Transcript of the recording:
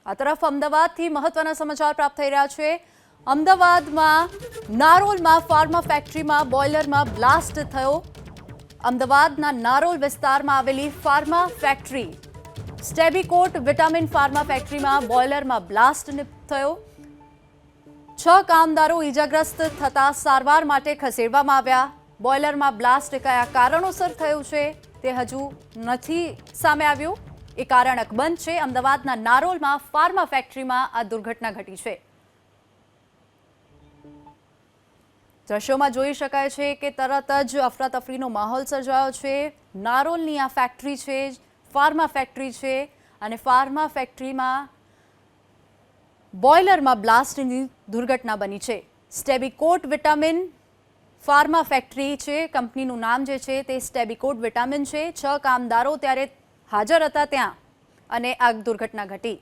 આ તરફ અમદાવાદથી મહત્વના સમાચાર પ્રાપ્ત થઈ રહ્યા છે। અમદાવાદમાં નારોલમાં ફાર્મા ફેક્ટરીમાં બોઇલરમાં બ્લાસ્ટ થયો। અમદાવાદના નારોલ વિસ્તારમાં આવેલી ફાર્મા ફેક્ટરી સ્ટેબિકોટ વિટામિન ફાર્મા ફેક્ટરીમાં બોઇલરમાં બ્લાસ્ટ થયો। 6 કામદારો ઈજાગ્રસ્ત થતા સારવાર માટે ખસેડવામાં આવ્યા। બોઇલરમાં બ્લાસ્ટ કયા કારણોસર થયું છે તે હજુ નથી સામે આવ્યું। એ કારણ અકબંધ છે। અમદાવાદના નારોલમાં ફાર્મા ફેક્ટરીમાં આ દુર્ઘટના ઘટી છે। દ્રશ્યોમાં જોઈ શકાય છે કે તરત જ અફરાતફરીનો માહોલ સર્જાયો છે। નારોલની આ ફેક્ટરી છે, ફાર્મા ફેક્ટરી છે અને ફાર્મા ફેક્ટરીમાં બોઇલરમાં બ્લાસ્ટની દુર્ઘટના બની છે। સ્ટેબિકોટ વિટામિન ફાર્મા ફેક્ટરી છે, કંપનીનું નામ જે છે તે સ્ટેબિકોટ વિટામિન છે। 6 કામદારો ત્યારે હાજર હતા ત્યાં અને આ દુર્ઘટના ઘટી।